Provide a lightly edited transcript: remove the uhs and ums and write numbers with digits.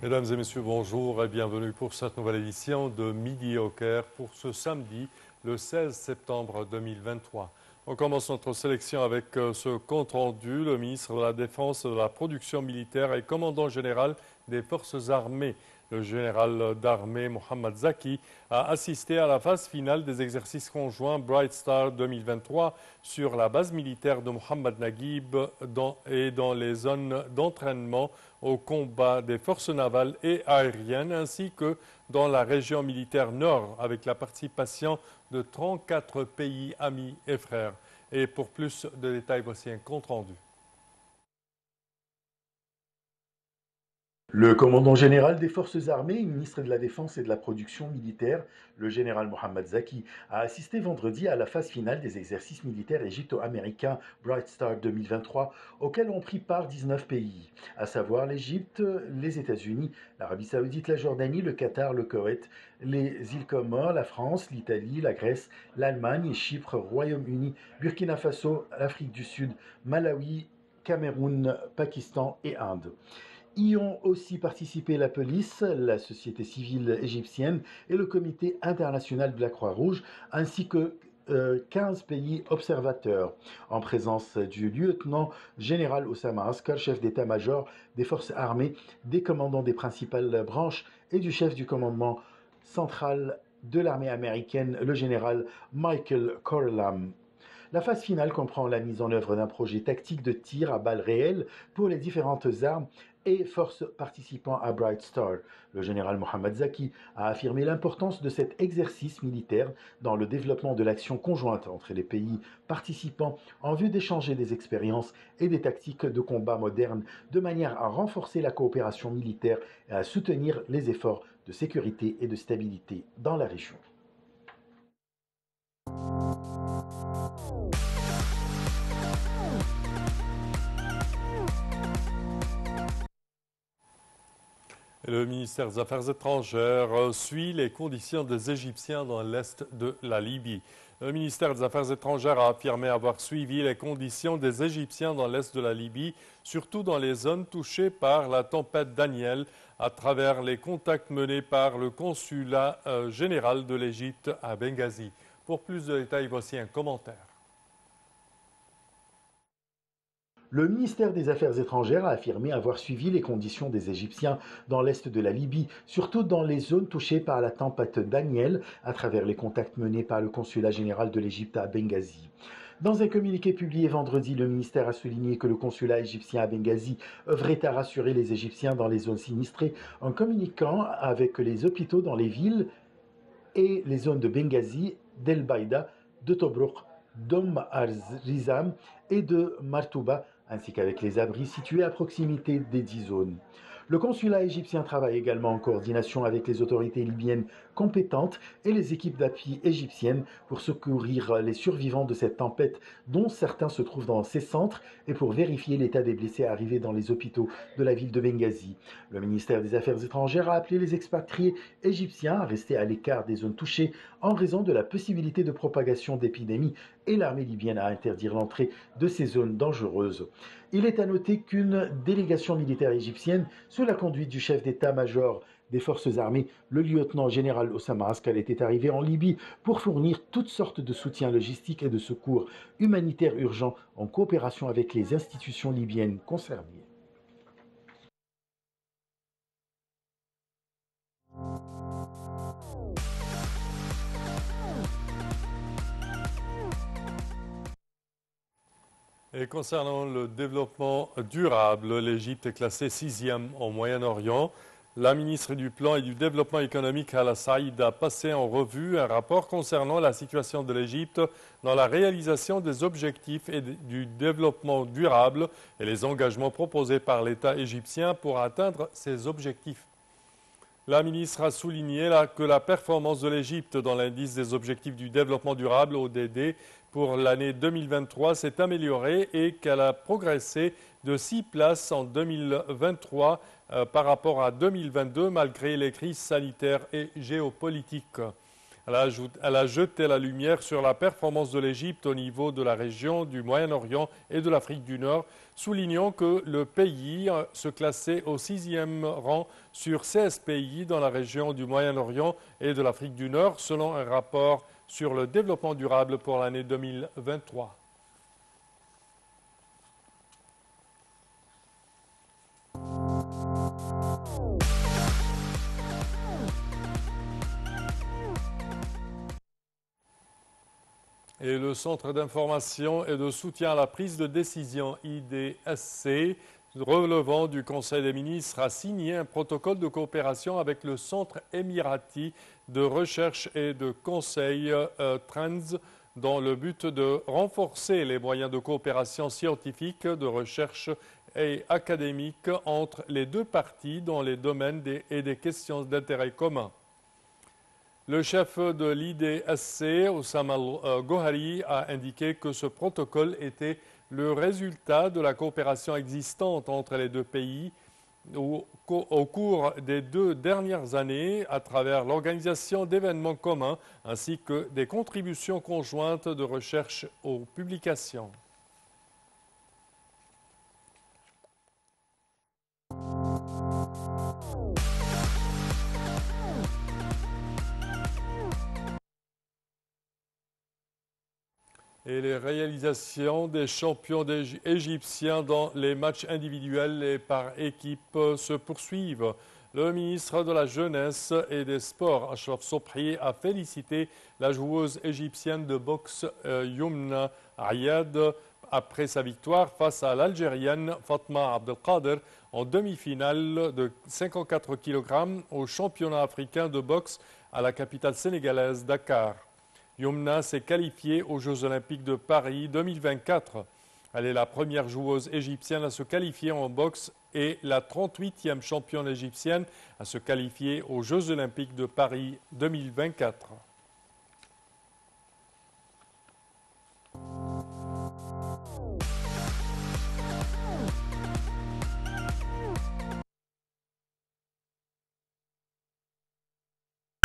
Mesdames et messieurs, bonjour et bienvenue pour cette nouvelle édition de Midi au Caire pour ce samedi, le 16 septembre 2023. On commence notre sélection avec ce compte-rendu. Le ministre de la Défense, de la Production militaire et commandant général des Forces armées, le général d'armée Mohamed Zaki, a assisté à la phase finale des exercices conjoints Bright Star 2023 sur la base militaire de Mohamed Naguib et dans les zones d'entraînement au combat des forces navales et aériennes, ainsi que dans la région militaire nord, avec la participation de 34 pays amis et frères. Et pour plus de détails, voici un compte-rendu. Le commandant général des forces armées, ministre de la Défense et de la Production militaire, le général Mohamed Zaki, a assisté vendredi à la phase finale des exercices militaires égypto-américains Bright Star 2023, auxquels ont pris part 19 pays, à savoir l'Égypte, les États-Unis, l'Arabie saoudite, la Jordanie, le Qatar, le Koweït, les îles Comores, la France, l'Italie, la Grèce, l'Allemagne, Chypre, Royaume-Uni, Burkina Faso, l'Afrique du Sud, Malawi, Cameroun, Pakistan et Inde. Y ont aussi participé la police, la société civile égyptienne et le comité international de la Croix-Rouge, ainsi que 15 pays observateurs, en présence du lieutenant général Oussama Askar, chef d'état-major des forces armées, des commandants des principales branches et du chef du commandement central de l'armée américaine, le général Michael Corlam. La phase finale comprend la mise en œuvre d'un projet tactique de tir à balles réelles pour les différentes armes et forces participant à Bright Star. Le général Mohamed Zaki a affirmé l'importance de cet exercice militaire dans le développement de l'action conjointe entre les pays participants en vue d'échanger des expériences et des tactiques de combat modernes de manière à renforcer la coopération militaire et à soutenir les efforts de sécurité et de stabilité dans la région. Le ministère des Affaires étrangères suit les conditions des Égyptiens dans l'est de la Libye. Le ministère des Affaires étrangères a affirmé avoir suivi les conditions des Égyptiens dans l'est de la Libye, surtout dans les zones touchées par la tempête Daniel, à travers les contacts menés par le consulat général de l'Égypte à Benghazi. Pour plus de détails, voici un commentaire. Le ministère des Affaires étrangères a affirmé avoir suivi les conditions des Égyptiens dans l'est de la Libye, surtout dans les zones touchées par la tempête Daniel, à travers les contacts menés par le consulat général de l'Égypte à Benghazi. Dans un communiqué publié vendredi, le ministère a souligné que le consulat égyptien à Benghazi œuvrait à rassurer les Égyptiens dans les zones sinistrées en communiquant avec les hôpitaux dans les villes et les zones de Benghazi, d'El Baïda, de Tobrouk, d'Om Arzizam et de Martouba, ainsi qu'avec les abris situés à proximité des 10 zones. Le consulat égyptien travaille également en coordination avec les autorités libyennes compétentes et les équipes d'appui égyptiennes pour secourir les survivants de cette tempête, dont certains se trouvent dans ces centres, et pour vérifier l'état des blessés arrivés dans les hôpitaux de la ville de Benghazi. Le ministère des Affaires étrangères a appelé les expatriés égyptiens à rester à l'écart des zones touchées en raison de la possibilité de propagation d'épidémies et l'armée libyenne à interdire l'entrée de ces zones dangereuses. Il est à noter qu'une délégation militaire égyptienne, sous la conduite du chef d'état-major des forces armées, le lieutenant général Oussama Askar, était arrivé en Libye pour fournir toutes sortes de soutien logistique et de secours humanitaires urgents en coopération avec les institutions libyennes concernées. Et concernant le développement durable, l'Égypte est classée 6e au Moyen-Orient. La ministre du Plan et du Développement économique, Hala Saïd, a passé en revue un rapport concernant la situation de l'Égypte dans la réalisation des objectifs du développement durable et les engagements proposés par l'État égyptien pour atteindre ces objectifs. La ministre a souligné que la performance de l'Égypte dans l'indice des objectifs du développement durable, ODD, pour l'année 2023 s'est améliorée et qu'elle a progressé de 6 places en 2023 par rapport à 2022 malgré les crises sanitaires et géopolitiques. Elle a jeté la lumière sur la performance de l'Égypte au niveau de la région du Moyen-Orient et de l'Afrique du Nord, soulignant que le pays se classait au 6e rang sur 16 pays dans la région du Moyen-Orient et de l'Afrique du Nord, selon un rapport sur le développement durable pour l'année 2023. Et le Centre d'information et de soutien à la prise de décision IDSC, relevant du Conseil des ministres, a signé un protocole de coopération avec le Centre émirati de recherche et de conseil Trends dans le but de renforcer les moyens de coopération scientifique, de recherche et académique entre les deux parties dans les domaines et des questions d'intérêt commun. Le chef de l'IDSC, Oussama Gohari, a indiqué que ce protocole était le résultat de la coopération existante entre les deux pays au cours des 2 dernières années à travers l'organisation d'événements communs ainsi que des contributions conjointes de recherche aux publications. Et les réalisations des champions égyptiens dans les matchs individuels et par équipe se poursuivent. Le ministre de la Jeunesse et des Sports, Achraf Sobhi, a félicité la joueuse égyptienne de boxe Youmna Ayad après sa victoire face à l'Algérienne Fatma Abdelkader en demi-finale de 54 kg au championnat africain de boxe à la capitale sénégalaise Dakar. Youmna s'est qualifiée aux Jeux olympiques de Paris 2024. Elle est la première joueuse égyptienne à se qualifier en boxe et la 38e championne égyptienne à se qualifier aux Jeux olympiques de Paris 2024.